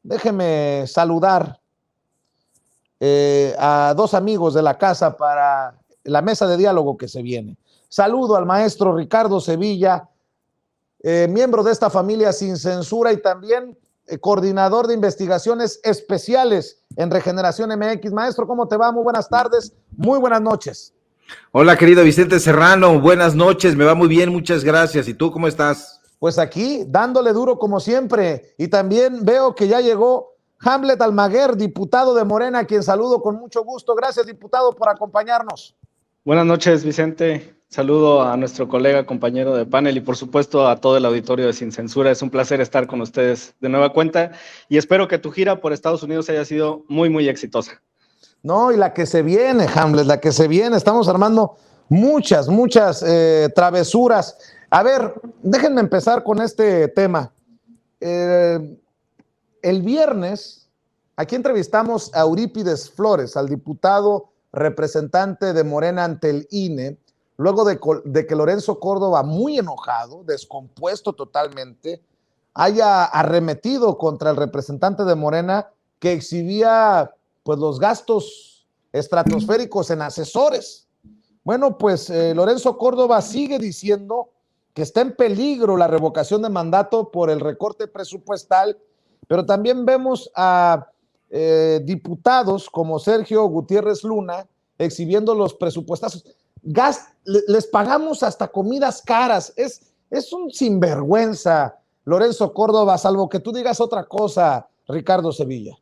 déjeme saludar a dos amigos de la casa para la mesa de diálogo que se viene. Saludo al maestro Ricardo Sevilla, miembro de esta familia Sin Censura y también coordinador de investigaciones especiales en Regeneración MX. Maestro, ¿cómo te va? Muy buenas tardes, muy buenas noches. Hola, querido Vicente Serrano, buenas noches, me va muy bien, muchas gracias. ¿Y tú cómo estás? Pues aquí, dándole duro como siempre. Y también veo que ya llegó Hamlet Almaguer, diputado de Morena, a quien saludo con mucho gusto. Gracias, diputado, por acompañarnos. Buenas noches, Vicente. Saludo a nuestro colega, compañero de panel y por supuesto a todo el auditorio de Sin Censura. Es un placer estar con ustedes de nueva cuenta y espero que tu gira por Estados Unidos haya sido muy, muy exitosa. No, y la que se viene, Hamlet, la que se viene. Estamos armando muchas travesuras. A ver, déjenme empezar con este tema. El viernes, aquí entrevistamos a Eurípides Flores, al diputado representante de Morena ante el INE, luego de que Lorenzo Córdoba, muy enojado, descompuesto totalmente, haya arremetido contra el representante de Morena que exhibía pues los gastos estratosféricos en asesores. Bueno, pues Lorenzo Córdoba sigue diciendo que está en peligro la revocación de mandato por el recorte presupuestal, pero también vemos a diputados como Sergio Gutiérrez Luna exhibiendo los presupuestazos. Les pagamos hasta comidas caras. Es un sinvergüenza Lorenzo Córdoba, salvo que tú digas otra cosa, Ricardo Sevilla.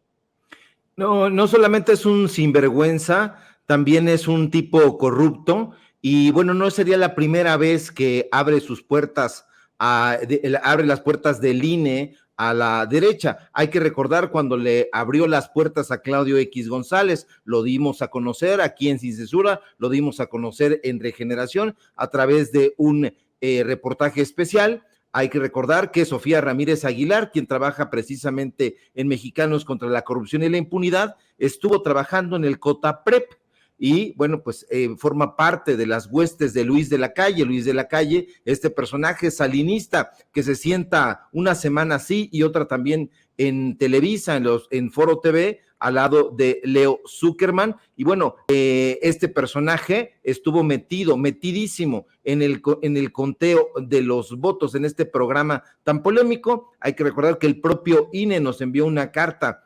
No, no solamente es un sinvergüenza, también es un tipo corrupto y bueno, no sería la primera vez que abre sus puertas, abre las puertas del INE a la derecha. Hay que recordar cuando le abrió las puertas a Claudio X González, lo dimos a conocer aquí en Sin Censura, lo dimos a conocer en Regeneración a través de un reportaje especial. Hay que recordar que Sofía Ramírez Aguilar, quien trabaja precisamente en Mexicanos contra la Corrupción y la Impunidad, estuvo trabajando en el COTAPREP y bueno, pues forma parte de las huestes de Luis de la Calle. Luis de la Calle, este personaje salinista que se sienta una semana sí y otra también en Televisa, en Foro TV, al lado de Leo Zuckerman, y bueno, este personaje estuvo metidísimo en el conteo de los votos en este programa tan polémico. Hay que recordar que el propio INE nos envió una carta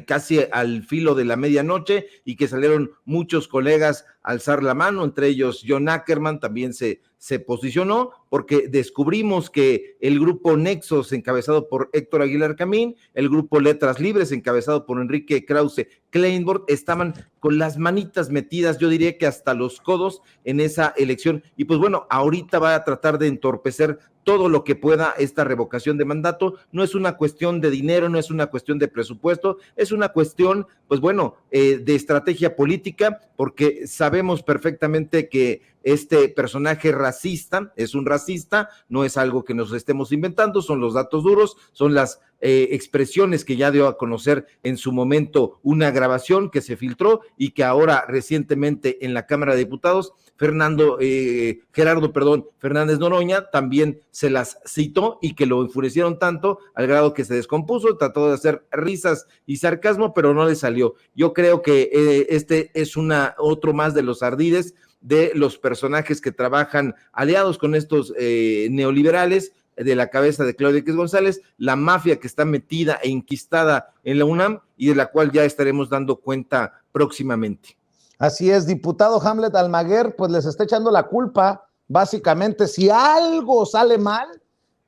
casi al filo de la medianoche y que salieron muchos colegas a alzar la mano, entre ellos John Ackerman también se posicionó porque descubrimos que el grupo Nexos encabezado por Héctor Aguilar Camín, el grupo Letras Libres encabezado por Enrique Krause Kleinborg estaban con las manitas metidas, yo diría que hasta los codos en esa elección y pues bueno, ahorita va a tratar de entorpecer todo lo que pueda esta revocación de mandato. No es una cuestión de dinero, no es una cuestión de presupuesto, es una cuestión, pues bueno, de estrategia política, porque sabemos perfectamente que este personaje racista es un racista, no es algo que nos estemos inventando, son los datos duros, son las expresiones que ya dio a conocer en su momento una grabación que se filtró y que ahora recientemente en la Cámara de Diputados Gerardo Fernández Noroña también se las citó y que lo enfurecieron tanto al grado que se descompuso, trató de hacer risas y sarcasmo, pero no le salió. Yo creo que este es otro más de los ardides de los personajes que trabajan aliados con estos neoliberales de la cabeza de Claudio X González, la mafia que está metida e enquistada en la UNAM y de la cual ya estaremos dando cuenta próximamente. Así es, diputado Hamlet Almaguer, pues les está echando la culpa, básicamente, si algo sale mal,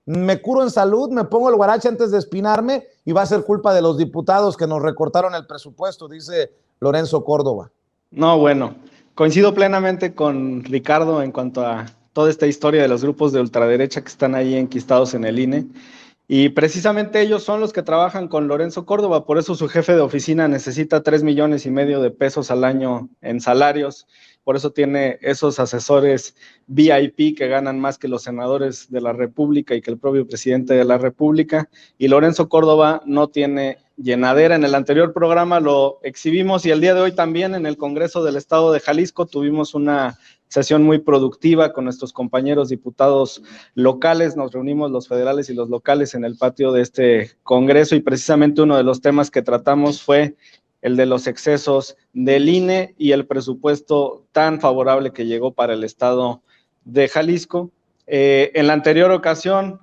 me curo en salud, me pongo el guarache antes de espinarme y va a ser culpa de los diputados que nos recortaron el presupuesto, dice Lorenzo Córdoba. No, bueno, coincido plenamente con Ricardo en cuanto a toda esta historia de los grupos de ultraderecha que están ahí enquistados en el INE. Y precisamente ellos son los que trabajan con Lorenzo Córdoba, por eso su jefe de oficina necesita 3,5 millones de pesos al año en salarios, por eso tiene esos asesores VIP que ganan más que los senadores de la República y que el propio presidente de la República, y Lorenzo Córdoba no tiene llenadera. En el anterior programa lo exhibimos y el día de hoy también en el Congreso del Estado de Jalisco tuvimos una sesión muy productiva con nuestros compañeros diputados locales. Nos reunimos los federales y los locales en el patio de este Congreso y precisamente uno de los temas que tratamos fue el de los excesos del INE y el presupuesto tan favorable que llegó para el estado de Jalisco. En la anterior ocasión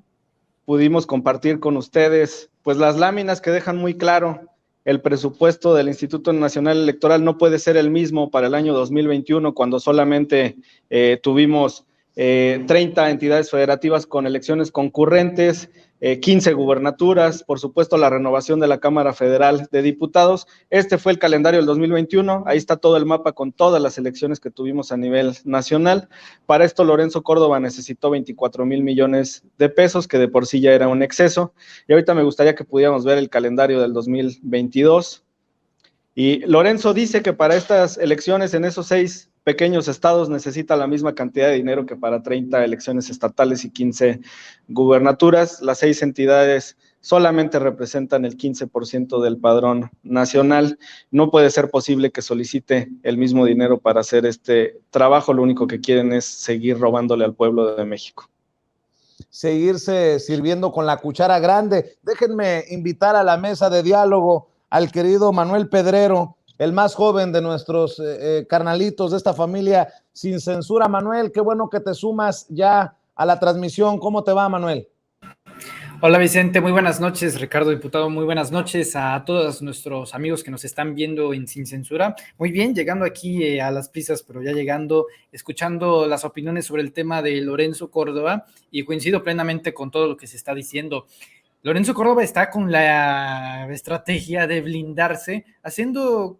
pudimos compartir con ustedes pues las láminas que dejan muy claro el presupuesto del Instituto Nacional Electoral no puede ser el mismo para el año 2021 cuando solamente tuvimos 30 entidades federativas con elecciones concurrentes, 15 gubernaturas, por supuesto la renovación de la Cámara Federal de Diputados. Este fue el calendario del 2021, ahí está todo el mapa con todas las elecciones que tuvimos a nivel nacional. Para esto Lorenzo Córdoba necesitó 24,000 millones de pesos, que de por sí ya era un exceso, y ahorita me gustaría que pudiéramos ver el calendario del 2022. Y Lorenzo dice que para estas elecciones en esos 6 pequeños estados necesita la misma cantidad de dinero que para 30 elecciones estatales y 15 gubernaturas. Las 6 entidades solamente representan el 15% del padrón nacional. No puede ser posible que solicite el mismo dinero para hacer este trabajo. Lo único que quieren es seguir robándole al pueblo de México. Seguirse sirviendo con la cuchara grande. Déjenme invitar a la mesa de diálogo al querido Manuel Pedrero, el más joven de nuestros carnalitos de esta familia sin censura. Manuel, qué bueno que te sumas ya a la transmisión. ¿Cómo te va, Manuel? Hola Vicente, muy buenas noches. Ricardo, diputado, muy buenas noches a todos nuestros amigos que nos están viendo en Sin Censura. Muy bien, llegando aquí a las prisas, pero ya llegando, escuchando las opiniones sobre el tema de Lorenzo Córdoba, y coincido plenamente con todo lo que se está diciendo. Lorenzo Córdoba está con la estrategia de blindarse, haciendo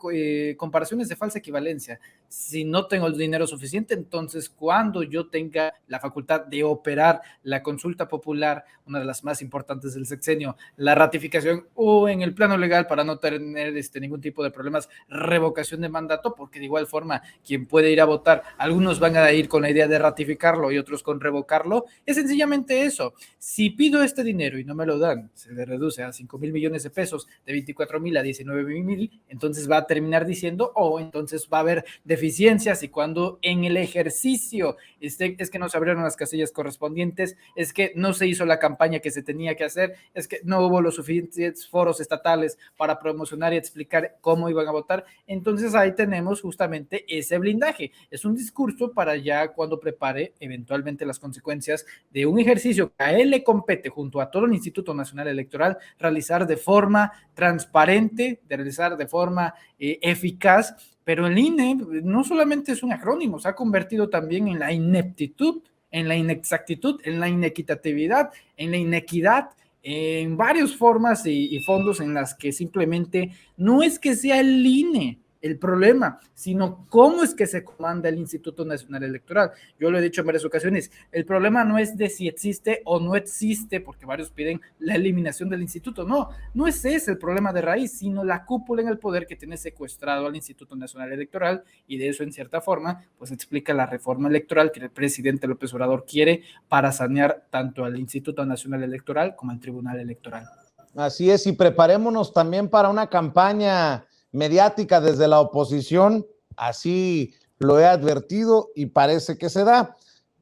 comparaciones de falsa equivalencia. Si no tengo el dinero suficiente, entonces cuando yo tenga la facultad de operar la consulta popular, una de las más importantes del sexenio, la ratificación o en el plano legal para no tener ningún tipo de problemas, revocación de mandato, porque de igual forma quien puede ir a votar, algunos van a ir con la idea de ratificarlo y otros con revocarlo, es sencillamente eso. Si pido este dinero y no me lo dan, se le reduce a 5,000 millones de pesos, de 24,000 a 19,000, entonces va a terminar diciendo, entonces va a haber deficiencias, y cuando en el ejercicio es que no se abrieron las casillas correspondientes, es que no se hizo la campaña que se tenía que hacer, es que no hubo los suficientes foros estatales para promocionar y explicar cómo iban a votar, entonces ahí tenemos justamente ese blindaje. Es un discurso para ya cuando prepare eventualmente las consecuencias de un ejercicio que a él le compete junto a todo el Instituto Nacional Electoral realizar de forma transparente, de realizar de forma eficaz. Pero el INE no solamente es un acrónimo, se ha convertido también en la ineptitud, en la inexactitud, en la inequitatividad, en la inequidad, en varias formas y fondos en las que simplemente no es que sea el INE el problema, sino cómo es que se comanda el Instituto Nacional Electoral. Yo lo he dicho en varias ocasiones, el problema no es de si existe o no existe, porque varios piden la eliminación del instituto, no es ese el problema de raíz, sino la cúpula en el poder que tiene secuestrado al Instituto Nacional Electoral, y de eso en cierta forma pues explica la reforma electoral que el presidente López Obrador quiere para sanear tanto al Instituto Nacional Electoral como al Tribunal Electoral. Así es, y preparémonos también para una campaña mediática desde la oposición, así lo he advertido y parece que se da.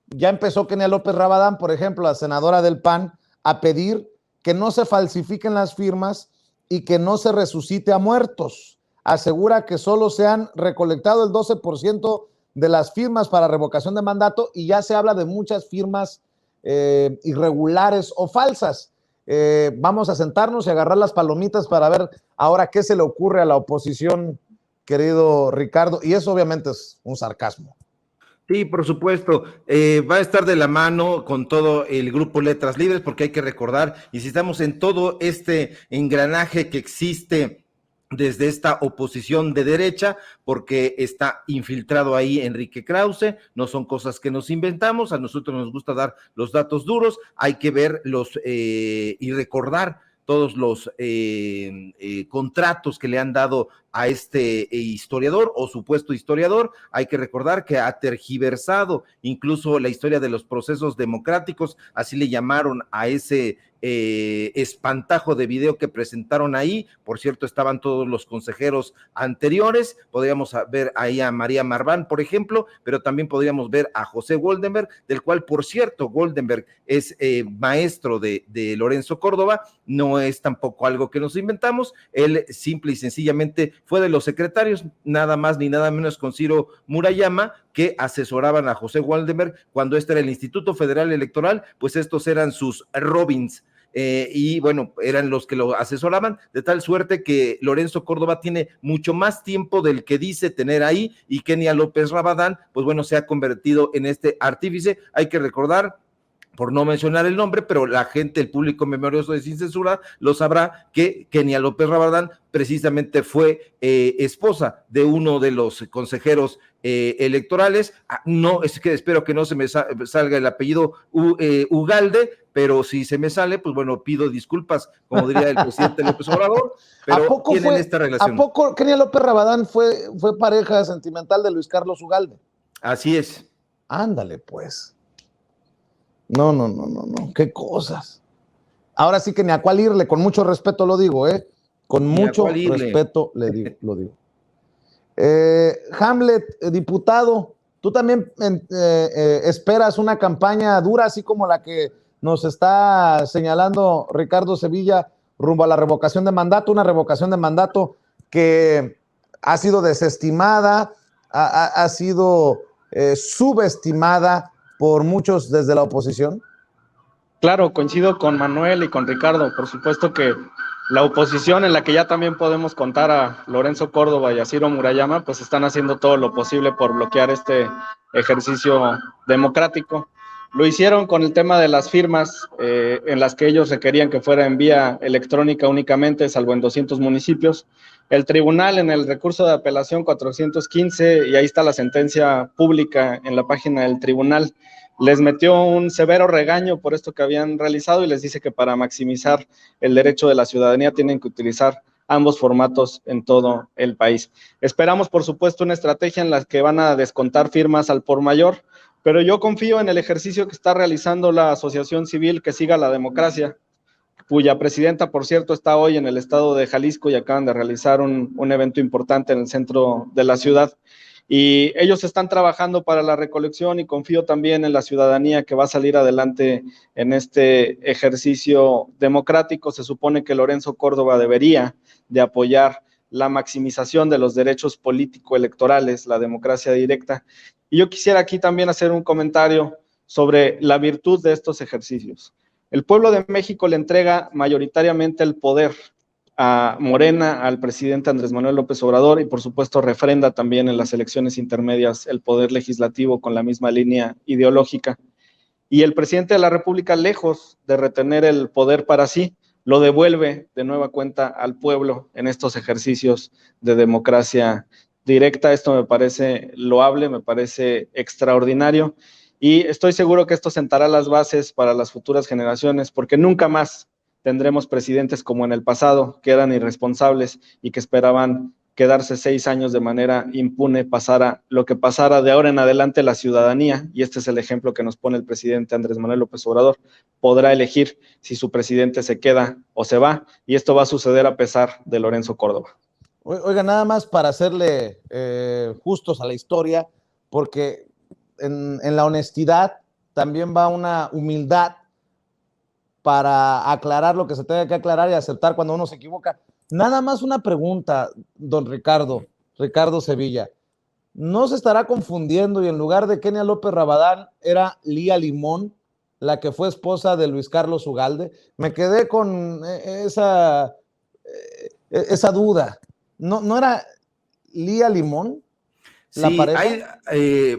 Ya empezó Kenia López Rabadán, por ejemplo, la senadora del PAN, a pedir que no se falsifiquen las firmas y que no se resucite a muertos. Asegura que solo se han recolectado el 12% de las firmas para revocación de mandato y ya se habla de muchas firmas irregulares o falsas. Vamos a sentarnos y agarrar las palomitas para ver ahora qué se le ocurre a la oposición, querido Ricardo, y eso obviamente es un sarcasmo. Sí, por supuesto, va a estar de la mano con todo el grupo Letras Libres, porque hay que recordar, y si estamos en todo este engranaje que existe desde esta oposición de derecha, porque está infiltrado ahí Enrique Krause, no son cosas que nos inventamos, a nosotros nos gusta dar los datos duros, hay que ver y recordar todos los contratos que le han dado a este historiador o supuesto historiador. Hay que recordar que ha tergiversado incluso la historia de los procesos democráticos, así le llamaron a ese espantajo de video que presentaron ahí. Por cierto, estaban todos los consejeros anteriores. Podríamos ver ahí a María Marván, por ejemplo, pero también podríamos ver a José Goldenberg, del cual, por cierto, Goldenberg es maestro de Lorenzo Córdoba. No es tampoco algo que nos inventamos. Él simple y sencillamente fue de los secretarios, nada más ni nada menos, con Ciro Murayama, que asesoraban a José Goldenberg cuando este era el Instituto Federal Electoral. Pues estos eran sus Robins. Y bueno, eran los que lo asesoraban, de tal suerte que Lorenzo Córdoba tiene mucho más tiempo del que dice tener ahí, y Kenia López Rabadán, pues bueno, se ha convertido en este artífice. Hay que recordar, por no mencionar el nombre, pero la gente, el público memorioso de Sin Censura, lo sabrá, que Kenia López Rabadán precisamente fue esposa de uno de los consejeros electorales. No, es que espero que no se me salga el apellido Ugalde, pero si se me sale, pues bueno, pido disculpas, como diría el presidente López Obrador, pero tienen esta relación. ¿A poco Kenia López Rabadán fue pareja sentimental de Luis Carlos Ugalde? Así es. Ándale, pues. No, qué cosas. Ahora sí que ni a cuál irle, con mucho respeto lo digo, con mucho respeto lo digo. Hamlet, diputado, tú también esperas una campaña dura, así como la que nos está señalando Ricardo Sevilla rumbo a la revocación de mandato, una revocación de mandato que ha sido desestimada, ha sido subestimada por muchos desde la oposición. Claro, coincido con Manuel y con Ricardo. Por supuesto que la oposición, en la que ya también podemos contar a Lorenzo Córdoba y a Ciro Murayama, pues están haciendo todo lo posible por bloquear este ejercicio democrático. Lo hicieron con el tema de las firmas, en las que ellos requerían que fuera en vía electrónica únicamente, salvo en 200 municipios. El tribunal, en el recurso de apelación 415, y ahí está la sentencia pública en la página del tribunal, les metió un severo regaño por esto que habían realizado y les dice que para maximizar el derecho de la ciudadanía tienen que utilizar ambos formatos en todo el país. Esperamos, por supuesto, una estrategia en la que van a descontar firmas al por mayor, pero yo confío en el ejercicio que está realizando la Asociación Civil Que Siga la Democracia, cuya presidenta, por cierto, está hoy en el estado de Jalisco y acaban de realizar un evento importante en el centro de la ciudad. Y ellos están trabajando para la recolección, y confío también en la ciudadanía que va a salir adelante en este ejercicio democrático. Se supone que Lorenzo Córdoba debería de apoyar la maximización de los derechos político-electorales, la democracia directa. Y yo quisiera aquí también hacer un comentario sobre la virtud de estos ejercicios. El pueblo de México le entrega mayoritariamente el poder a Morena, al presidente Andrés Manuel López Obrador, y por supuesto refrenda también en las elecciones intermedias el poder legislativo con la misma línea ideológica. Y el presidente de la República, lejos de retener el poder para sí, lo devuelve de nueva cuenta al pueblo en estos ejercicios de democracia directa. Esto me parece loable, me parece extraordinario, y estoy seguro que esto sentará las bases para las futuras generaciones, porque nunca más tendremos presidentes como en el pasado, que eran irresponsables y que esperaban quedarse 6 años de manera impune, pasara lo que pasara. De ahora en adelante la ciudadanía, y este es el ejemplo que nos pone el presidente Andrés Manuel López Obrador, podrá elegir si su presidente se queda o se va, y esto va a suceder a pesar de Lorenzo Córdoba. Oiga, nada más para hacerle justos a la historia, porque en la honestidad también va una humildad para aclarar lo que se tenga que aclarar y aceptar cuando uno se equivoca. Nada más una pregunta, don Ricardo Sevilla. ¿No se estará confundiendo y en lugar de Kenia López Rabadán era Lía Limón la que fue esposa de Luis Carlos Ugalde? Me quedé con esa duda. ¿No era Lía Limón la pareja?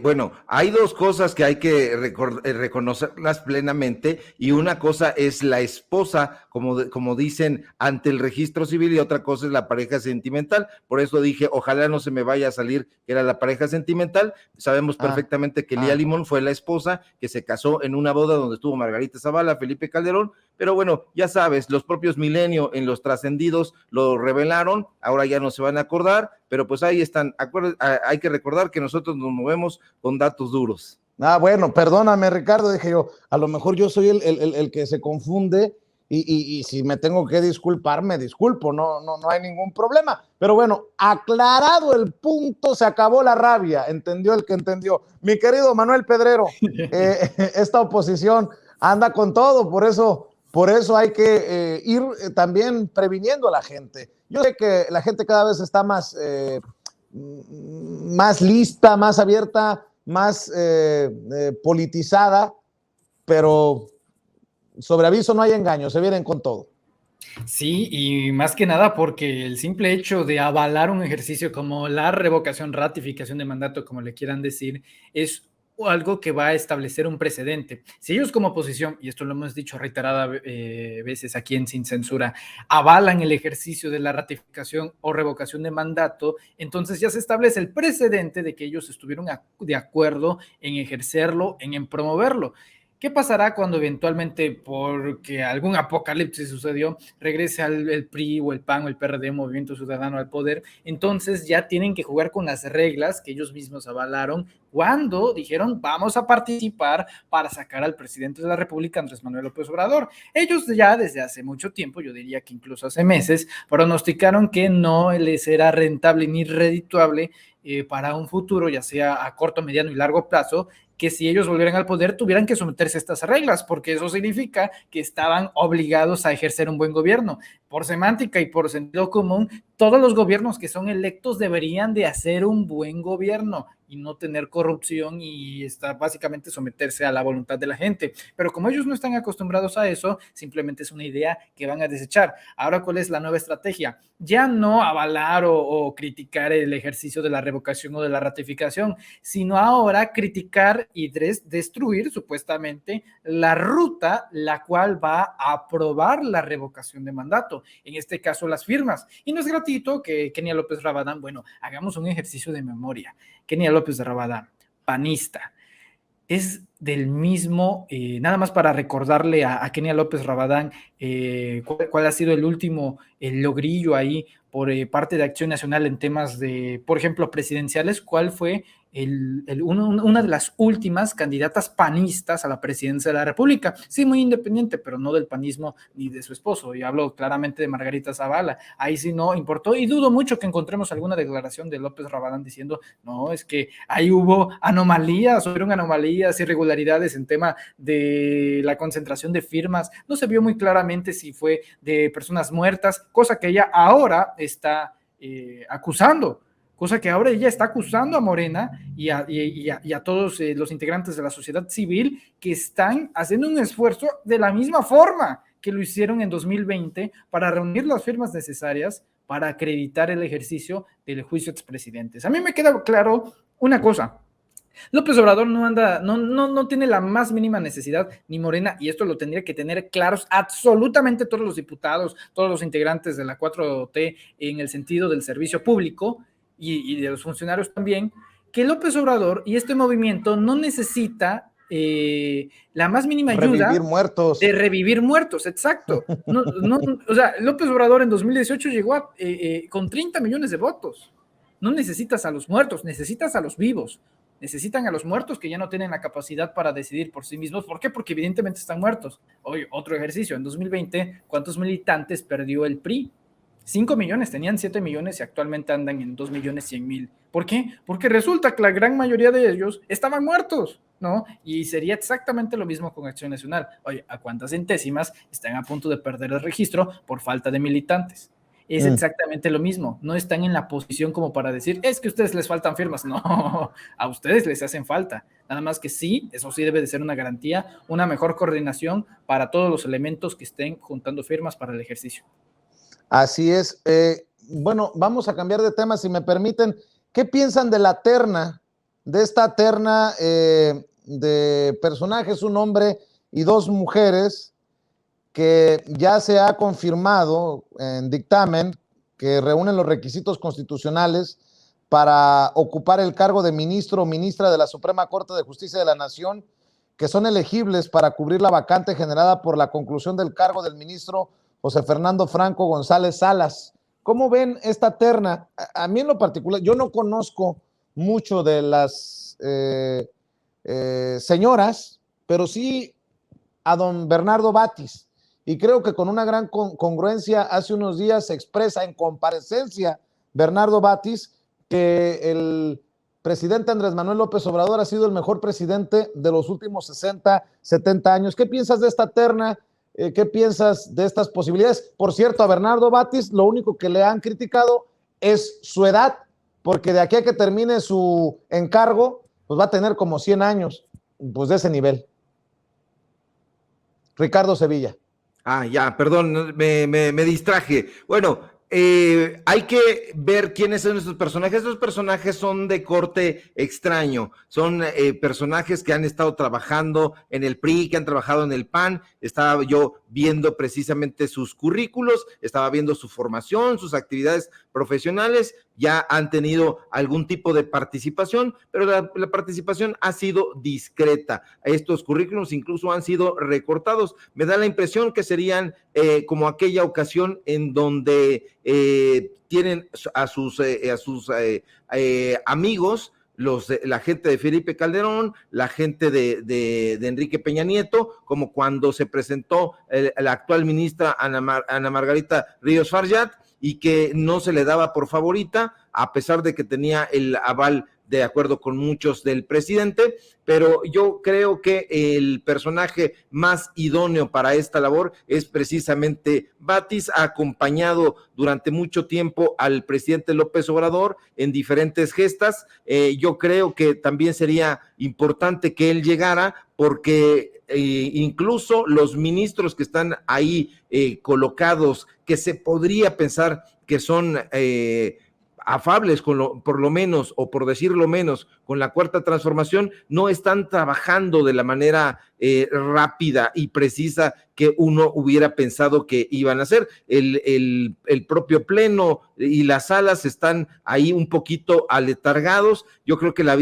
Bueno, hay dos cosas que hay que reconocerlas plenamente, y una cosa es la esposa, como dicen, ante el registro civil, y otra cosa es la pareja sentimental. Por eso dije, ojalá no se me vaya a salir que era la pareja sentimental. Sabemos perfectamente que Lía Limón fue la esposa que se casó en una boda donde estuvo Margarita Zavala, Felipe Calderón, pero bueno, ya sabes, los propios Milenio en los trascendidos lo revelaron, ahora ya no se van a acordar, pero pues ahí están. Hay que recordar que nosotros nos movemos con datos duros. Bueno, perdóname, Ricardo, dije yo, a lo mejor yo soy el que se confunde y si me tengo que disculpar, me disculpo, no hay ningún problema. Pero bueno, aclarado el punto, se acabó la rabia, entendió el que entendió. Mi querido Manuel Pedrero, esta oposición anda con todo, por eso hay que ir también previniendo a la gente. Yo sé que la gente cada vez está más lista, más abierta, más politizada, pero sobre aviso no hay engaño, se vienen con todo. Sí, y más que nada porque el simple hecho de avalar un ejercicio como la revocación, ratificación de mandato, como le quieran decir, es algo que va a establecer un precedente. Si ellos como oposición, y esto lo hemos dicho reiteradas veces aquí en Sin Censura, avalan el ejercicio de la ratificación o revocación de mandato, entonces ya se establece el precedente de que ellos estuvieron de acuerdo en ejercerlo, en promoverlo. ¿Qué pasará cuando eventualmente, porque algún apocalipsis sucedió, regrese el PRI o el PAN o el PRD, Movimiento Ciudadano, al poder? Entonces ya tienen que jugar con las reglas que ellos mismos avalaron cuando dijeron vamos a participar para sacar al presidente de la República, Andrés Manuel López Obrador. Ellos ya desde hace mucho tiempo, yo diría que incluso hace meses, pronosticaron que no les era rentable ni redituable para un futuro, ya sea a corto, mediano y largo plazo, que si ellos volvieran al poder tuvieran que someterse a estas reglas, porque eso significa que estaban obligados a ejercer un buen gobierno. Por semántica y por sentido común, todos los gobiernos que son electos deberían de hacer un buen gobierno y no tener corrupción y básicamente someterse a la voluntad de la gente. Pero como ellos no están acostumbrados a eso, simplemente es una idea que van a desechar. Ahora, ¿cuál es la nueva estrategia? Ya no avalar o criticar el ejercicio de la revocación o de la ratificación, sino ahora criticar y destruir supuestamente la ruta la cual va a aprobar la revocación de mandato, en este caso las firmas. Y no es gratuito que Kenia López Rabadán, bueno, hagamos un ejercicio de memoria. Kenia López Rabadán, panista, es del mismo, nada más para recordarle a Kenia López Rabadán cuál ha sido el último logrillo ahí por parte de Acción Nacional en temas de, por ejemplo, presidenciales. ¿Cuál fue una de las últimas candidatas panistas a la presidencia de la República? Sí, muy independiente, pero no del panismo ni de su esposo, y hablo claramente de Margarita Zavala. Ahí sí no importó, y dudo mucho que encontremos alguna declaración de López Rabadán diciendo, no, es que ahí hubo hubieron anomalías, irregularidades en tema de la concentración de firmas. No se vio muy claramente si fue de personas muertas, cosa que ella ahora está acusando a Morena y a todos los integrantes de la sociedad civil que están haciendo un esfuerzo de la misma forma que lo hicieron en 2020 para reunir las firmas necesarias para acreditar el ejercicio del juicio de expresidentes. A mí me queda claro una cosa: López Obrador no tiene la más mínima necesidad, ni Morena, y esto lo tendría que tener claros absolutamente todos los diputados, todos los integrantes de la 4T en el sentido del servicio público y de los funcionarios también, que López Obrador y este movimiento no necesita la más mínima ayuda de revivir muertos, exacto. O sea, López Obrador en 2018 llegó con 30 millones de votos. No necesitas a los muertos, necesitas a los vivos. Necesitan a los muertos que ya no tienen la capacidad para decidir por sí mismos. ¿Por qué? Porque evidentemente están muertos. Hoy, otro ejercicio. En 2020, ¿cuántos militantes perdió el PRI? 5 millones, tenían 7 millones y actualmente andan en 2.100.000. ¿Por qué? Porque resulta que la gran mayoría de ellos estaban muertos, ¿no? Y sería exactamente lo mismo con Acción Nacional. Oye, ¿a cuántas centésimas están a punto de perder el registro por falta de militantes? Es exactamente lo mismo. No están en la posición como para decir, es que a ustedes les faltan firmas. No, a ustedes les hacen falta. Nada más que sí, eso sí debe de ser una garantía, una mejor coordinación para todos los elementos que estén juntando firmas para el ejercicio. Así es. Bueno, vamos a cambiar de tema, si me permiten. ¿Qué piensan de la terna, de esta terna de personajes, un hombre y dos mujeres, que ya se ha confirmado en dictamen que reúnen los requisitos constitucionales para ocupar el cargo de ministro o ministra de la Suprema Corte de Justicia de la Nación, que son elegibles para cubrir la vacante generada por la conclusión del cargo del ministro José Fernando Franco González Salas? ¿Cómo ven esta terna? A mí en lo particular, yo no conozco mucho de las señoras, pero sí a don Bernardo Batis. y creo que con una gran congruencia hace unos días se expresa en comparecencia Bernardo Batis que el presidente Andrés Manuel López Obrador ha sido el mejor presidente de los últimos 60, 70 años. ¿Qué piensas de esta terna? ¿Qué piensas de estas posibilidades? Por cierto, a Bernardo Batis lo único que le han criticado es su edad, porque de aquí a que termine su encargo, pues va a tener como 100 años, pues de ese nivel. Ricardo Sevilla. Ya, perdón, me distraje. Bueno, hay que ver quiénes son estos personajes. Estos personajes son de corte extraño, son personajes que han estado trabajando en el PRI, que han trabajado en el PAN. Estaba yo viendo precisamente sus currículos, estaba viendo su formación, sus actividades profesionales, ya han tenido algún tipo de participación, pero la participación ha sido discreta. Estos currículos incluso han sido recortados. Me da la impresión que serían como aquella ocasión en donde tienen a sus amigos, la gente de Felipe Calderón, la gente de Enrique Peña Nieto, como cuando se presentó la actual ministra Ana Margarita Ríos Farjat, y que no se le daba por favorita, a pesar de que tenía el aval de acuerdo con muchos del presidente, pero yo creo que el personaje más idóneo para esta labor es precisamente Batis. Ha acompañado durante mucho tiempo al presidente López Obrador en diferentes gestas. Yo creo que también sería importante que él llegara, porque incluso los ministros que están ahí colocados, que se podría pensar que son afables por lo menos, o por decirlo menos, con la Cuarta Transformación, no están trabajando de la manera rápida y precisa que uno hubiera pensado que iban a hacer. El propio pleno y las salas están ahí un poquito aletargados. Yo creo que la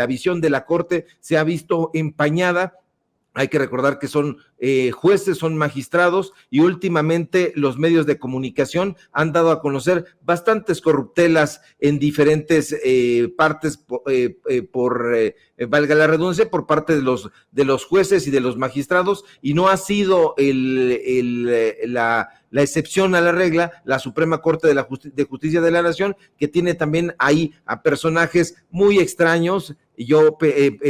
visión de la Corte se ha visto empañada. Hay que recordar que son jueces, son magistrados, y últimamente los medios de comunicación han dado a conocer bastantes corruptelas en diferentes partes, valga la redundancia, por parte de los jueces y de los magistrados, y no ha sido la excepción a la regla la Suprema Corte de Justicia de la Nación, que tiene también ahí a personajes muy extraños. Yo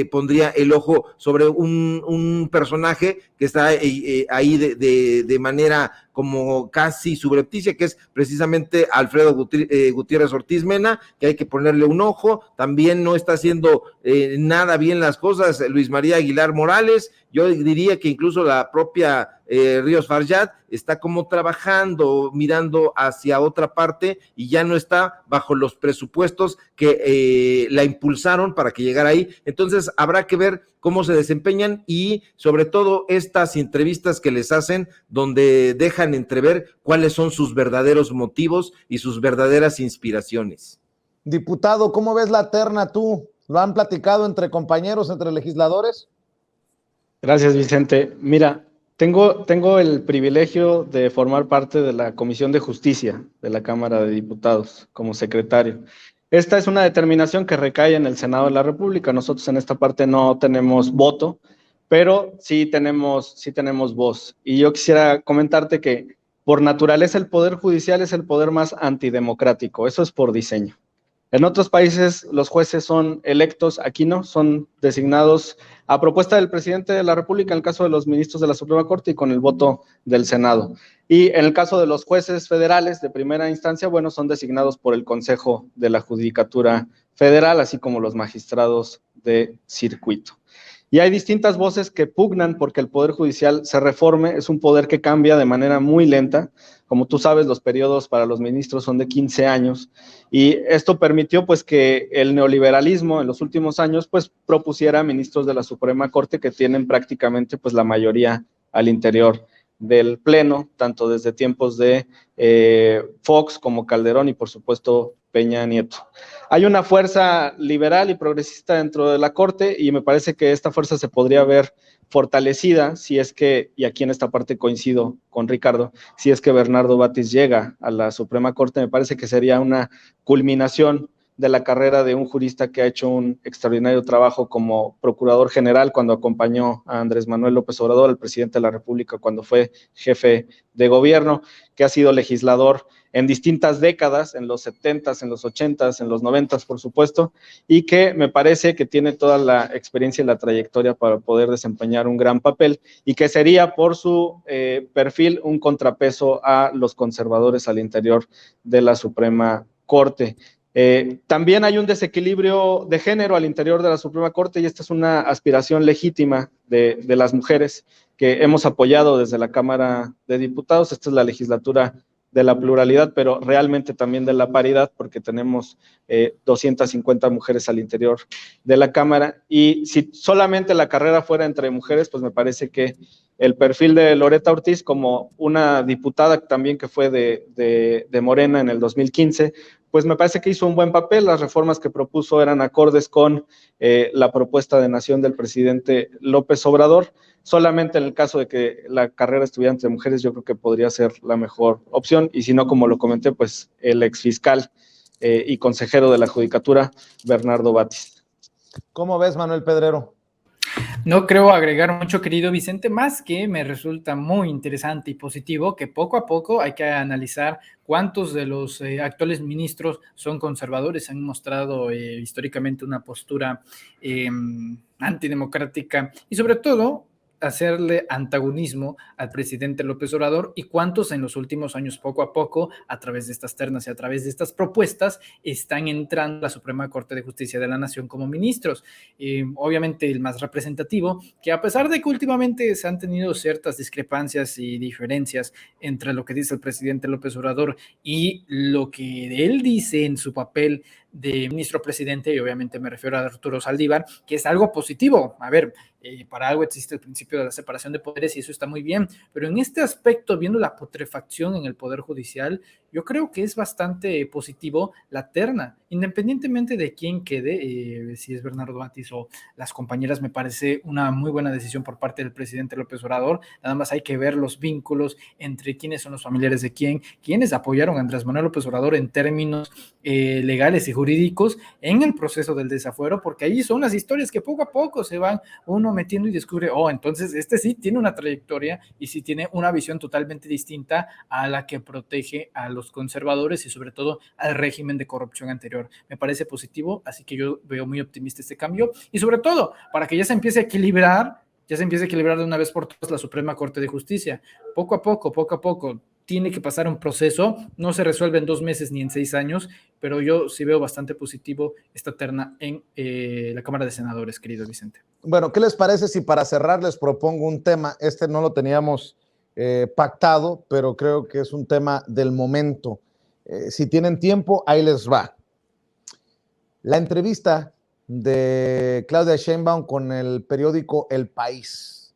pondría el ojo sobre un personaje que está ahí de manera como casi subrepticia, que es precisamente Alfredo Gutiérrez Ortiz Mena, que hay que ponerle un ojo. También no está haciendo nada bien las cosas Luis María Aguilar Morales. Yo diría que incluso la propia Ríos Farjat está como trabajando, mirando hacia otra parte, y ya no está bajo los presupuestos que la impulsaron para que llegara ahí. Entonces habrá que ver cómo se desempeñan, y sobre todo estas entrevistas que les hacen, donde dejan entrever cuáles son sus verdaderos motivos y sus verdaderas inspiraciones. Diputado, ¿cómo ves la terna tú? ¿Lo han platicado entre compañeros, entre legisladores? Gracias, Vicente. Mira, tengo el privilegio de formar parte de la Comisión de Justicia de la Cámara de Diputados como secretario. Esta es una determinación que recae en el Senado de la República. Nosotros en esta parte no tenemos voto, pero sí tenemos voz. Y yo quisiera comentarte que por naturaleza el Poder Judicial es el poder más antidemocrático. Eso es por diseño. En otros países los jueces son electos, aquí no, son designados a propuesta del presidente de la República, en el caso de los ministros de la Suprema Corte, y con el voto del Senado. Y en el caso de los jueces federales de primera instancia, bueno, son designados por el Consejo de la Judicatura Federal, así como los magistrados de circuito. Y hay distintas voces que pugnan porque el Poder Judicial se reforme. Es un poder que cambia de manera muy lenta. Como tú sabes, los periodos para los ministros son de 15 años, y esto permitió pues que el neoliberalismo en los últimos años pues propusiera ministros de la Suprema Corte que tienen prácticamente pues la mayoría al interior del Pleno, tanto desde tiempos de Fox como Calderón y por supuesto Peña Nieto. Hay una fuerza liberal y progresista dentro de la Corte, y me parece que esta fuerza se podría ver fortalecida si es que, y aquí en esta parte coincido con Ricardo, si es que Bernardo Batis llega a la Suprema Corte. Me parece que sería una culminación de la carrera de un jurista que ha hecho un extraordinario trabajo como procurador general cuando acompañó a Andrés Manuel López Obrador, al presidente de la República, cuando fue jefe de gobierno, que ha sido legislador en distintas décadas, en los 70s, en los 80s, en los 90s, por supuesto, y que me parece que tiene toda la experiencia y la trayectoria para poder desempeñar un gran papel, y que sería por su perfil un contrapeso a los conservadores al interior de la Suprema Corte. También hay un desequilibrio de género al interior de la Suprema Corte, y esta es una aspiración legítima de las mujeres que hemos apoyado desde la Cámara de Diputados. Esta es la legislatura de la pluralidad, pero realmente también de la paridad, porque tenemos 250 mujeres al interior de la Cámara, y si solamente la carrera fuera entre mujeres, pues me parece que el perfil de Loretta Ortiz, como una diputada también que fue de Morena en el 2015, pues me parece que hizo un buen papel. Las reformas que propuso eran acordes con la propuesta de nación del presidente López Obrador. Solamente en el caso de que la carrera estuviera entre mujeres, yo creo que podría ser la mejor opción, y si no, como lo comenté, pues el exfiscal y consejero de la Judicatura, Bernardo Batis. ¿Cómo ves, Manuel Pedrero? No creo agregar mucho, querido Vicente, más que me resulta muy interesante y positivo que poco a poco hay que analizar cuántos de los actuales ministros son conservadores, han mostrado históricamente una postura antidemocrática y sobre todo hacerle antagonismo al presidente López Obrador, y cuántos en los últimos años poco a poco, a través de estas ternas y a través de estas propuestas, están entrando a la Suprema Corte de Justicia de la Nación como ministros. Obviamente el más representativo, que a pesar de que últimamente se han tenido ciertas discrepancias y diferencias entre lo que dice el presidente López Obrador y lo que él dice en su papel de ministro presidente, y obviamente me refiero a Arturo Saldívar, que es algo positivo. A ver, para algo existe el principio de la separación de poderes y eso está muy bien, pero en este aspecto, viendo la putrefacción en el Poder Judicial, yo creo que es bastante positivo la terna, independientemente de quién quede, si es Bernardo Batis o las compañeras. Me parece una muy buena decisión por parte del presidente López Obrador. Nada más hay que ver los vínculos entre quiénes son los familiares de quién, quiénes apoyaron a Andrés Manuel López Obrador en términos legales y jurídicos en el proceso del desafuero, porque ahí son las historias que poco a poco se van uno metiendo y descubre, entonces este sí tiene una trayectoria y sí tiene una visión totalmente distinta a la que protege a los conservadores y sobre todo al régimen de corrupción anterior. Me parece positivo, así que yo veo muy optimista este cambio, y sobre todo para que ya se empiece a equilibrar de una vez por todas la Suprema Corte de Justicia. Poco a poco, tiene que pasar un proceso, no se resuelve en 2 meses ni en 6 años, pero yo sí veo bastante positivo esta terna en la Cámara de Senadores, querido Vicente. Bueno, ¿qué les parece si para cerrar les propongo un tema? Este no lo teníamos pactado, pero creo que es un tema del momento. Si tienen tiempo, ahí les va. La entrevista de Claudia Sheinbaum con el periódico El País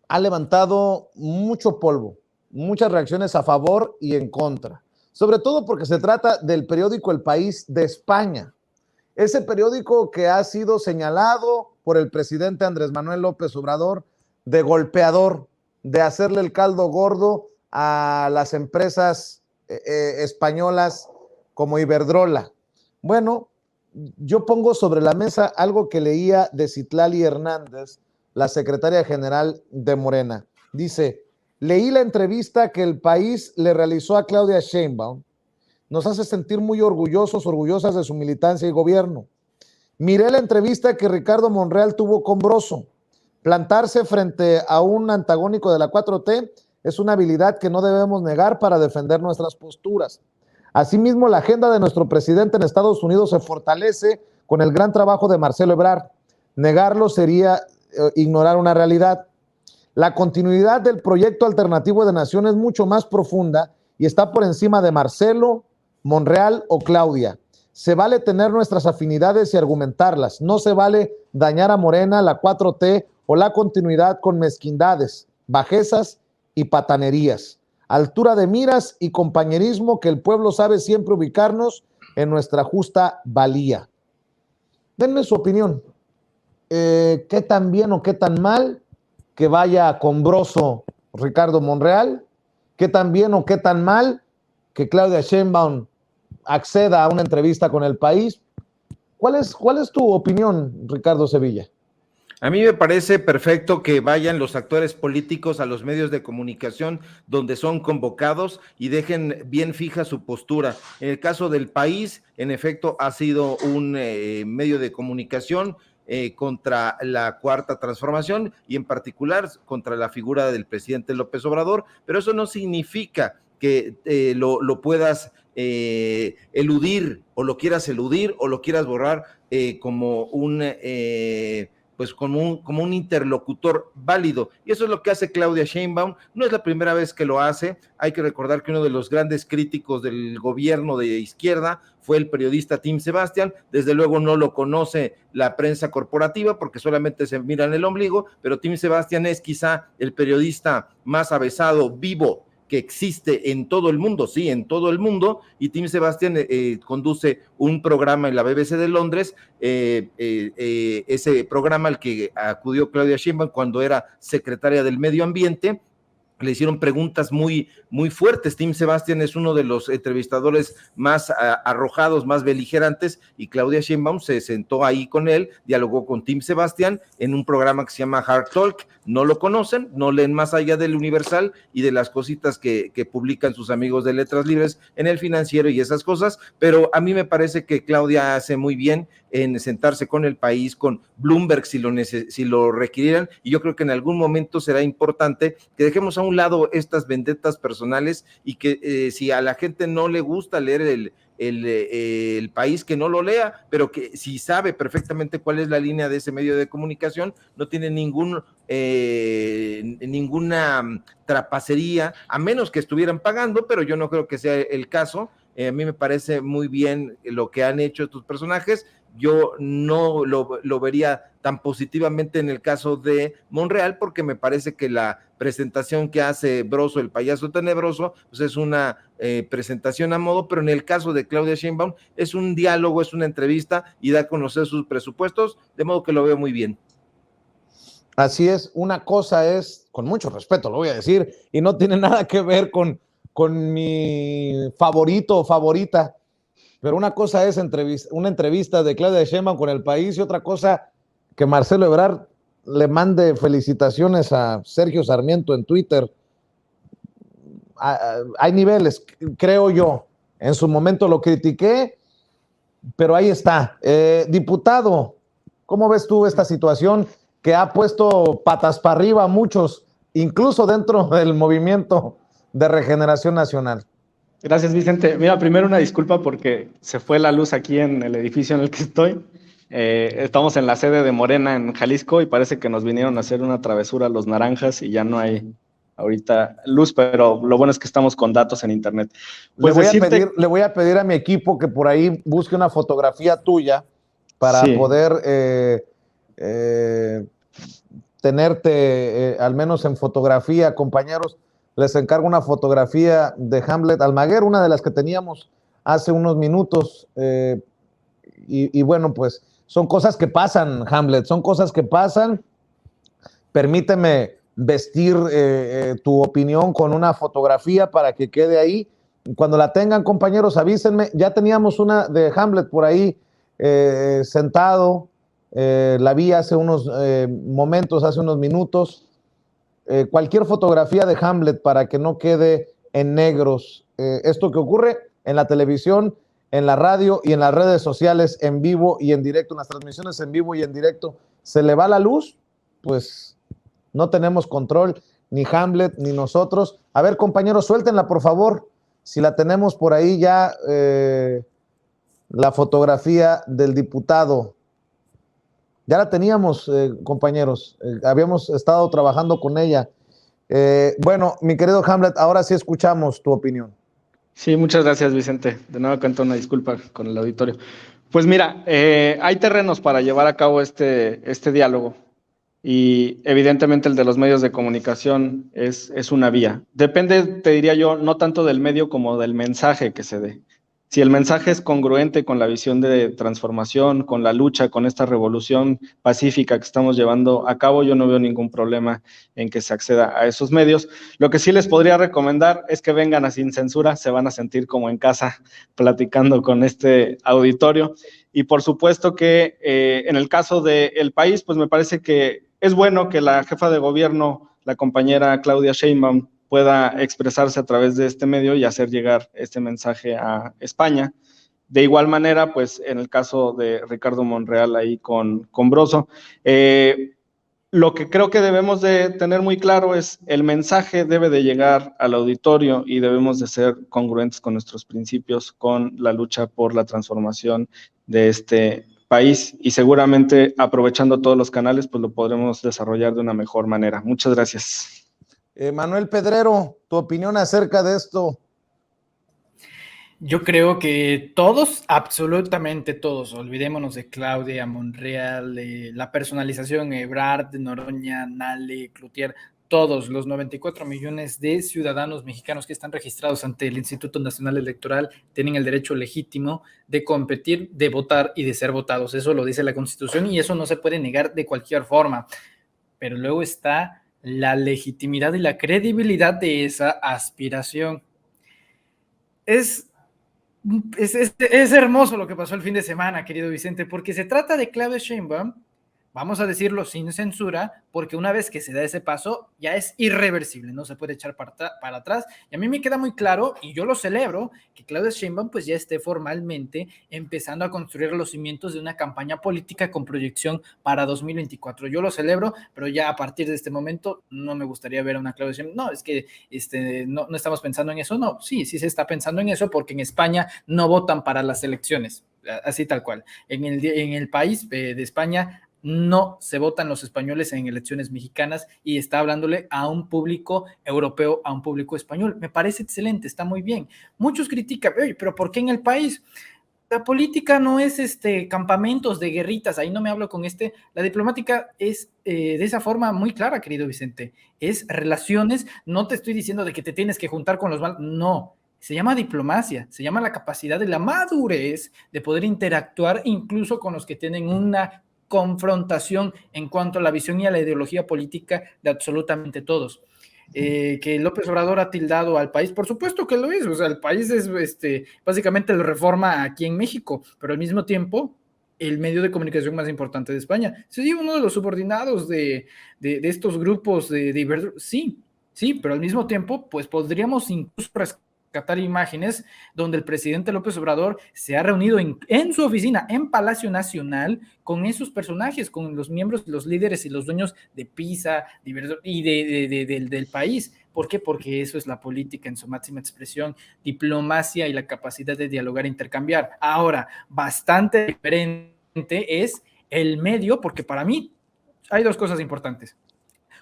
ha levantado mucho polvo, muchas reacciones a favor y en contra, sobre todo porque se trata del periódico El País de España, ese periódico que ha sido señalado por el presidente Andrés Manuel López Obrador de golpeador, de hacerle el caldo gordo a las empresas españolas como Iberdrola. Bueno, yo pongo sobre la mesa algo que leía de Citlali Hernández, la secretaria general de Morena. Dice: leí la entrevista que El País le realizó a Claudia Sheinbaum. Nos hace sentir muy orgullosos, orgullosas de su militancia y gobierno. Miré la entrevista que Ricardo Monreal tuvo con Broso. Plantarse frente a un antagónico de la 4T es una habilidad que no debemos negar para defender nuestras posturas. Asimismo, la agenda de nuestro presidente en Estados Unidos se fortalece con el gran trabajo de Marcelo Ebrard. Negarlo sería ignorar una realidad. La continuidad del proyecto alternativo de nación es mucho más profunda y está por encima de Marcelo, Monreal o Claudia. Se vale tener nuestras afinidades y argumentarlas. No se vale dañar a Morena, la 4T o la continuidad con mezquindades, bajezas y patanerías. Altura de miras y compañerismo que el pueblo sabe siempre ubicarnos en nuestra justa valía. Denme su opinión. ¿Qué tan bien o qué tan mal que vaya con Broso Ricardo Monreal? ¿Qué tan bien o qué tan mal que Claudia Sheinbaum acceda a una entrevista con El País. ¿Cuál es tu opinión, Ricardo Sevilla? A mí me parece perfecto que vayan los actores políticos a los medios de comunicación donde son convocados y dejen bien fija su postura. En el caso del País, en efecto, ha sido un medio de comunicación contra la Cuarta Transformación y en particular contra la figura del presidente López Obrador, pero eso no significa que lo puedas eludir o lo quieras eludir o lo quieras borrar como un... pues como un interlocutor válido. Y eso es lo que hace Claudia Sheinbaum. No es la primera vez que lo hace. Hay que recordar que uno de los grandes críticos del gobierno de izquierda fue el periodista Tim Sebastián. Desde luego no lo conoce la prensa corporativa porque solamente se mira en el ombligo, pero Tim Sebastián es quizá el periodista más avesado, vivo, que existe en todo el mundo, sí, en todo el mundo, y Tim Sebastián conduce un programa en la BBC de Londres, ese programa al que acudió Claudia Sheinbaum cuando era secretaria del Medio Ambiente. Le hicieron preguntas muy, muy fuertes. Tim Sebastián es uno de los entrevistadores más arrojados, más beligerantes, y Claudia Sheinbaum se sentó ahí con él, dialogó con Tim Sebastián en un programa que se llama Hard Talk. No lo conocen, no leen más allá del Universal y de las cositas que publican sus amigos de Letras Libres en El Financiero y esas cosas, pero a mí me parece que Claudia hace muy bien en sentarse con El País, con Bloomberg si lo requirieran, y yo creo que en algún momento será importante que dejemos a un lado estas vendetas personales y que si a la gente no le gusta leer el País, que no lo lea, pero que si sabe perfectamente cuál es la línea de ese medio de comunicación, no tiene ninguna trapacería, a menos que estuvieran pagando, pero yo no creo que sea el caso. A mí me parece muy bien lo que han hecho estos personajes. Yo no lo vería tan positivamente en el caso de Monreal, porque me parece que la presentación que hace Broso, el payaso tenebroso, pues es una presentación a modo, pero en el caso de Claudia Sheinbaum es un diálogo, es una entrevista y da a conocer sus presupuestos, de modo que lo veo muy bien. Así es, una cosa es, con mucho respeto lo voy a decir, y no tiene nada que ver con mi favorito o favorita, pero una cosa es una entrevista de Claudia Sheinbaum con El País y otra cosa que Marcelo Ebrard le mande felicitaciones a Sergio Sarmiento en Twitter. Hay niveles, creo yo. En su momento lo critiqué, pero ahí está. Diputado, ¿cómo ves tú esta situación que ha puesto patas para arriba a muchos, incluso dentro del movimiento de Regeneración Nacional? Gracias, Vicente. Mira, primero una disculpa porque se fue la luz aquí en el edificio en el que estoy. Estamos en la sede de Morena en Jalisco y parece que nos vinieron a hacer una travesura los naranjas y ya no hay ahorita luz, pero lo bueno es que estamos con datos en internet. Pues le voy a pedir a mi equipo que por ahí busque una fotografía tuya para poder tenerte al menos en fotografía, compañeros. Les encargo una fotografía de Hamlet Almaguer, una de las que teníamos hace unos minutos. Y bueno, pues son cosas que pasan, Hamlet, son cosas que pasan. Permíteme vestir tu opinión con una fotografía para que quede ahí. Cuando la tengan, compañeros, avísenme. Ya teníamos una de Hamlet por ahí sentado. La vi hace unos momentos, hace unos minutos. Cualquier fotografía de Hamlet para que no quede en negros. Esto que ocurre en la televisión, en la radio y en las redes sociales, en vivo y en directo, en las transmisiones en vivo y en directo, se le va la luz, pues no tenemos control, ni Hamlet, ni nosotros. A ver, compañeros, suéltenla, por favor, si la tenemos por ahí ya, la fotografía del diputado. Ya la teníamos, compañeros, habíamos estado trabajando con ella. Bueno, mi querido Hamlet, ahora sí escuchamos tu opinión. Sí, muchas gracias, Vicente. De nuevo cuento una disculpa con el auditorio. Pues mira, hay terrenos para llevar a cabo este diálogo y evidentemente el de los medios de comunicación es una vía. Depende, te diría yo, no tanto del medio como del mensaje que se dé. Si el mensaje es congruente con la visión de transformación, con la lucha, con esta revolución pacífica que estamos llevando a cabo, yo no veo ningún problema en que se acceda a esos medios. Lo que sí les podría recomendar es que vengan a Sin Censura, se van a sentir como en casa platicando con este auditorio. Y por supuesto que en el caso del país, pues me parece que es bueno que la jefa de gobierno, la compañera Claudia Sheinbaum, pueda expresarse a través de este medio y hacer llegar este mensaje a España. De igual manera, pues en el caso de Ricardo Monreal ahí con Broso, lo que creo que debemos de tener muy claro es el mensaje debe de llegar al auditorio y debemos de ser congruentes con nuestros principios, con la lucha por la transformación de este país y seguramente aprovechando todos los canales, pues lo podremos desarrollar de una mejor manera. Muchas gracias. Manuel Pedrero, tu opinión acerca de esto. Yo creo que todos, absolutamente todos, olvidémonos de Claudia, Monreal, la personalización, Ebrard, Noroña, Nale, Cloutier, todos los 94 millones de ciudadanos mexicanos que están registrados ante el Instituto Nacional Electoral tienen el derecho legítimo de competir, de votar y de ser votados. Eso lo dice la Constitución y eso no se puede negar de cualquier forma. Pero luego está la legitimidad y la credibilidad de esa aspiración. Es hermoso lo que pasó el fin de semana, querido Vicente, porque se trata de Claudia Sheinbaum, vamos a decirlo sin censura, porque una vez que se da ese paso, ya es irreversible, no se puede echar para atrás, y a mí me queda muy claro, y yo lo celebro, que Claudia Sheinbaum pues ya esté formalmente empezando a construir los cimientos de una campaña política con proyección para 2024. Yo lo celebro, pero ya a partir de este momento no me gustaría ver a una Claudia Sheinbaum. No, es que no estamos pensando en eso. No, sí se está pensando en eso porque en España no votan para las elecciones, así tal cual. En el país de España no se votan los españoles en elecciones mexicanas y está hablándole a un público europeo, a un público español. Me parece excelente, está muy bien. Muchos critican, pero ¿por qué en el país? La política no es campamentos de guerritas, ahí no me hablo con la diplomática es de esa forma muy clara, querido Vicente, es relaciones, no te estoy diciendo de que te tienes que juntar con los malos, no, se llama diplomacia, se llama la capacidad de la madurez de poder interactuar incluso con los que tienen una confrontación en cuanto a la visión y a la ideología política de absolutamente todos. Que López Obrador ha tildado al país, por supuesto que lo es, o sea, el país es básicamente la reforma aquí en México, pero al mismo tiempo el medio de comunicación más importante de España. Sí, uno de los subordinados de estos grupos sí, pero al mismo tiempo, pues podríamos incluso rescatar imágenes donde el presidente López Obrador se ha reunido en su oficina en Palacio Nacional con esos personajes, con los miembros, los líderes y los dueños de PISA y del país. ¿Por qué? Porque eso es la política en su máxima expresión, diplomacia y la capacidad de dialogar e intercambiar. Ahora, bastante diferente es el medio, porque para mí hay dos cosas importantes.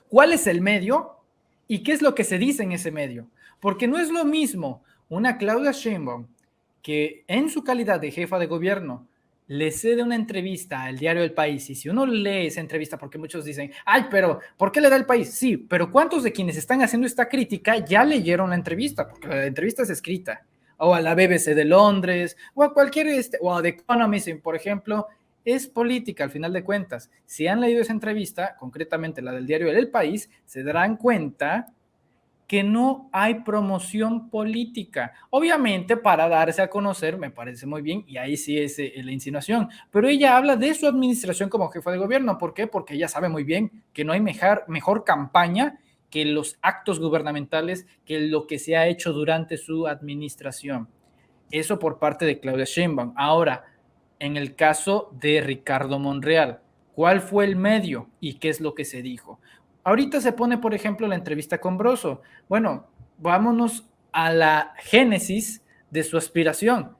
¿Cuál es el medio y qué es lo que se dice en ese medio? Porque no es lo mismo una Claudia Sheinbaum que en su calidad de jefa de gobierno le cede una entrevista al diario El País, y si uno lee esa entrevista, porque muchos dicen, ay, pero ¿por qué le da El País? Sí, pero ¿cuántos de quienes están haciendo esta crítica ya leyeron la entrevista? Porque la entrevista es escrita, o a la BBC de Londres, o a cualquier, o a The Economist, por ejemplo, es política al final de cuentas. Si han leído esa entrevista, concretamente la del diario El País, se darán cuenta que no hay promoción política. Obviamente, para darse a conocer, me parece muy bien, y ahí sí es la insinuación, pero ella habla de su administración como jefa de gobierno. ¿Por qué? Porque ella sabe muy bien que no hay mejor campaña que los actos gubernamentales, que lo que se ha hecho durante su administración. Eso por parte de Claudia Sheinbaum. Ahora, en el caso de Ricardo Monreal, ¿cuál fue el medio y qué es lo que se dijo? Ahorita se pone, por ejemplo, la entrevista con Broso. Bueno, vámonos a la génesis de su aspiración.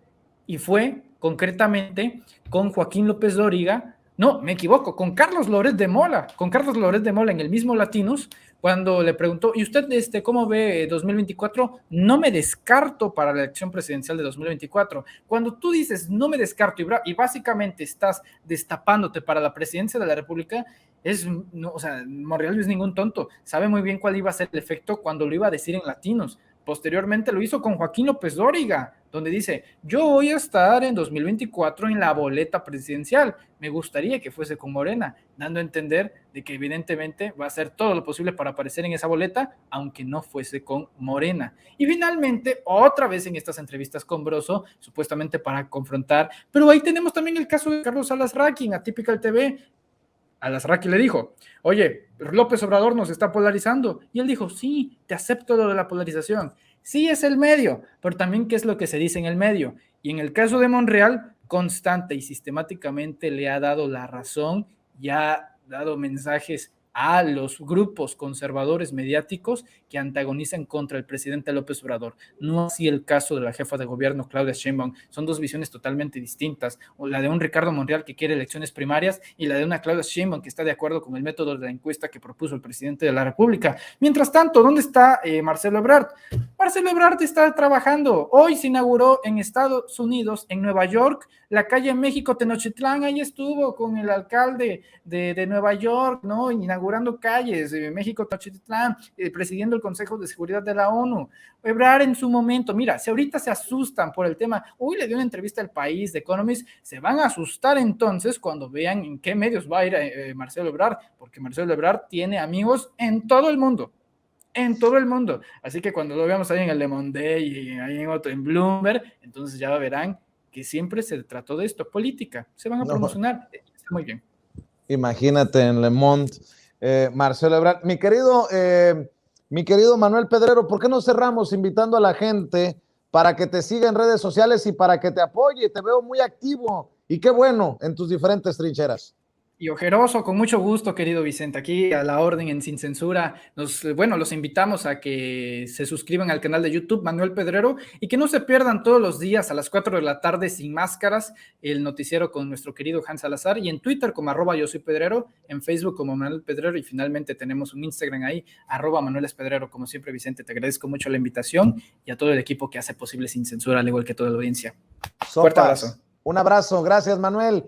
Y fue concretamente con Joaquín López Dóriga, no, me equivoco, con Carlos Loret de Mola, en el mismo Latinos, cuando le preguntó, ¿y usted cómo ve 2024? No me descarto para la elección presidencial de 2024. Cuando tú dices no me descarto y básicamente estás destapándote para la presidencia de la República, Monreal no es ningún tonto, sabe muy bien cuál iba a ser el efecto cuando lo iba a decir en Latinos. Posteriormente lo hizo con Joaquín López Dóriga, donde dice, yo voy a estar en 2024 en la boleta presidencial, me gustaría que fuese con Morena, dando a entender de que evidentemente va a hacer todo lo posible para aparecer en esa boleta, aunque no fuese con Morena. Y finalmente, otra vez en estas entrevistas con Broso, supuestamente para confrontar, pero ahí tenemos también el caso de Carlos Alasraqui en Atypical TV. Alasraqui le dijo, oye, López Obrador nos está polarizando. Y él dijo, sí, te acepto lo de la polarización. Sí es el medio, pero también qué es lo que se dice en el medio. Y en el caso de Monreal, constante y sistemáticamente le ha dado la razón y ha dado mensajes a los grupos conservadores mediáticos que antagonizan contra el presidente López Obrador. No así el caso de la jefa de gobierno, Claudia Sheinbaum. Son dos visiones totalmente distintas. O la de un Ricardo Monreal que quiere elecciones primarias y la de una Claudia Sheinbaum que está de acuerdo con el método de la encuesta que propuso el presidente de la República. Mientras tanto, ¿dónde está Marcelo Ebrard? Marcelo Ebrard está trabajando. Hoy se inauguró en Estados Unidos, en Nueva York, la calle México Tenochtitlán. Ahí estuvo con el alcalde de Nueva York, ¿no? Inaugurando calles, México Tenochtitlán, presidiendo el Consejo de Seguridad de la ONU. Ebrard en su momento, mira, si ahorita se asustan por el tema, le dio una entrevista al País, de Economist, se van a asustar entonces cuando vean en qué medios va a ir Marcelo Ebrard, porque Marcelo Ebrard tiene amigos en todo el mundo. En todo el mundo. Así que cuando lo veamos ahí en el Le Monde y ahí en otro, en Bloomberg, entonces ya verán que siempre se trató de esto, política. Se van a promocionar. Está muy bien. Imagínate en Le Monde, Marcelo Ebrard. Mi querido Manuel Pedrero, ¿por qué no cerramos invitando a la gente para que te siga en redes sociales y para que te apoye? Te veo muy activo y qué bueno en tus diferentes trincheras. Y ojeroso, con mucho gusto, querido Vicente, aquí a la orden en Sin Censura. Los invitamos a que se suscriban al canal de YouTube Manuel Pedrero y que no se pierdan todos los días a las 4 de la tarde Sin Máscaras, el noticiero con nuestro querido Hans Salazar, y en Twitter como @YoSoyPedrero, en Facebook como Manuel Pedrero, y finalmente tenemos un Instagram ahí, @ManuelesPedrero. Como siempre, Vicente, te agradezco mucho la invitación y a todo el equipo que hace posible Sin Censura, al igual que toda la audiencia. Fuerte abrazo. Un abrazo, gracias Manuel.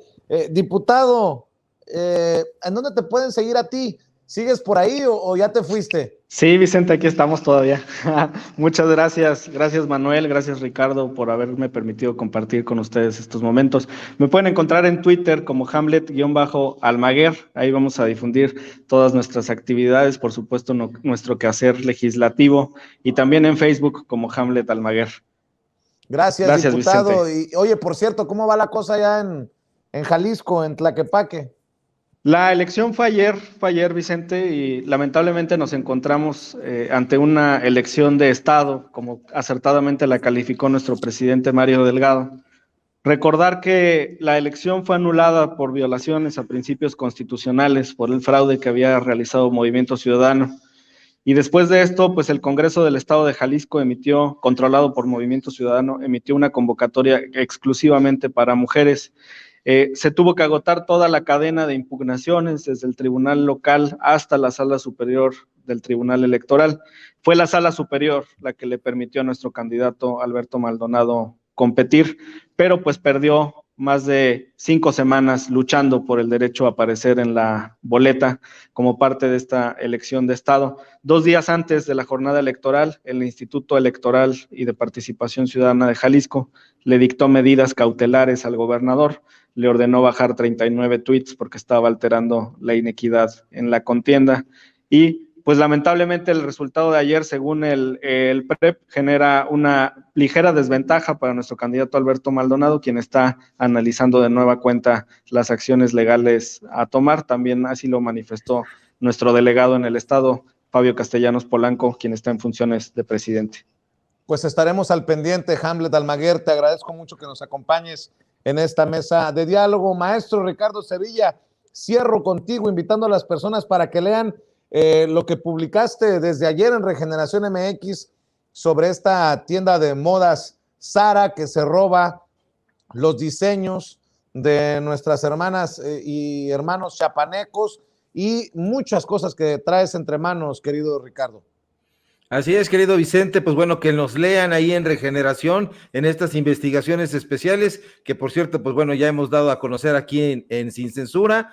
Diputado, ¿en dónde te pueden seguir a ti? ¿Sigues por ahí o ya te fuiste? Sí, Vicente, aquí estamos todavía. Muchas gracias. Gracias, Manuel. Gracias, Ricardo, por haberme permitido compartir con ustedes estos momentos. Me pueden encontrar en Twitter como Hamlet_Almaguer. Ahí vamos a difundir todas nuestras actividades, por supuesto, nuestro quehacer legislativo, y también en Facebook como Hamlet Almaguer. Gracias, diputado. Vicente. Y oye, por cierto, ¿cómo va la cosa allá en Jalisco, en Tlaquepaque? La elección fue ayer, Vicente, y lamentablemente nos encontramos ante una elección de Estado, como acertadamente la calificó nuestro presidente Mario Delgado. Recordar que la elección fue anulada por violaciones a principios constitucionales, por el fraude que había realizado Movimiento Ciudadano. Y después de esto, pues el Congreso del Estado de Jalisco controlado por Movimiento Ciudadano, emitió una convocatoria exclusivamente para mujeres. Se tuvo que agotar toda la cadena de impugnaciones, desde el tribunal local hasta la sala superior del Tribunal Electoral. Fue la sala superior la que le permitió a nuestro candidato Alberto Maldonado competir, pero pues perdió más de 5 semanas luchando por el derecho a aparecer en la boleta como parte de esta elección de Estado. 2 días antes de la jornada electoral, el Instituto Electoral y de Participación Ciudadana de Jalisco le dictó medidas cautelares al gobernador, le ordenó bajar 39 tweets porque estaba alterando la inequidad en la contienda, y pues lamentablemente el resultado de ayer, según el PREP, genera una ligera desventaja para nuestro candidato Alberto Maldonado, quien está analizando de nueva cuenta las acciones legales a tomar. También así lo manifestó nuestro delegado en el estado, Fabio Castellanos Polanco, quien está en funciones de presidente. Pues estaremos al pendiente, Hamlet Almaguer. Te agradezco mucho que nos acompañes en esta mesa de diálogo. Maestro Ricardo Sevilla, cierro contigo invitando a las personas para que lean lo que publicaste desde ayer en Regeneración MX sobre esta tienda de modas Zara que se roba los diseños de nuestras hermanas y hermanos chapanecos y muchas cosas que traes entre manos, querido Ricardo. Así es, querido Vicente, pues bueno, que nos lean ahí en Regeneración, en estas investigaciones especiales, que por cierto, pues bueno, ya hemos dado a conocer aquí en Sin Censura.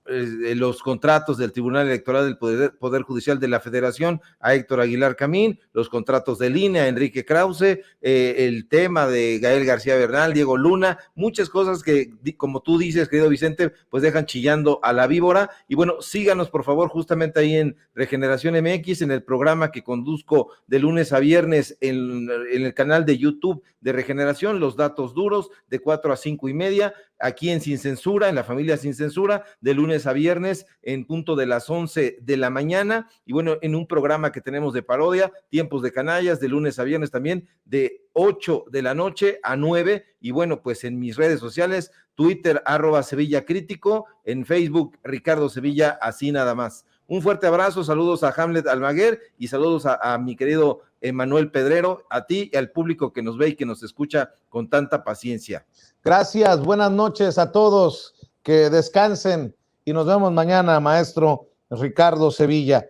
los contratos del Tribunal Electoral del Poder Judicial de la Federación a Héctor Aguilar Camín, los contratos del INE a Enrique Krause, el tema de Gael García Bernal, Diego Luna, muchas cosas que, como tú dices, querido Vicente, pues dejan chillando a la víbora. Y bueno, síganos por favor justamente ahí en Regeneración MX, en el programa que conduzco de lunes a viernes en el canal de YouTube de Regeneración, Los Datos Duros, de 4 a 5:30, aquí en Sin Censura, en la familia Sin Censura, de lunes a viernes en punto de las 11 de la mañana, y bueno, en un programa que tenemos de parodia, Tiempos de Canallas, de lunes a viernes también, de 8 de la noche a 9, y bueno, pues en mis redes sociales, Twitter, @Sevilla Crítico, en Facebook, Ricardo Sevilla, así nada más. Un fuerte abrazo, saludos a Hamlet Almaguer y saludos a mi querido Manuel Pedrero, a ti y al público que nos ve y que nos escucha con tanta paciencia. Gracias, buenas noches a todos, que descansen y nos vemos mañana, maestro Ricardo Sevilla.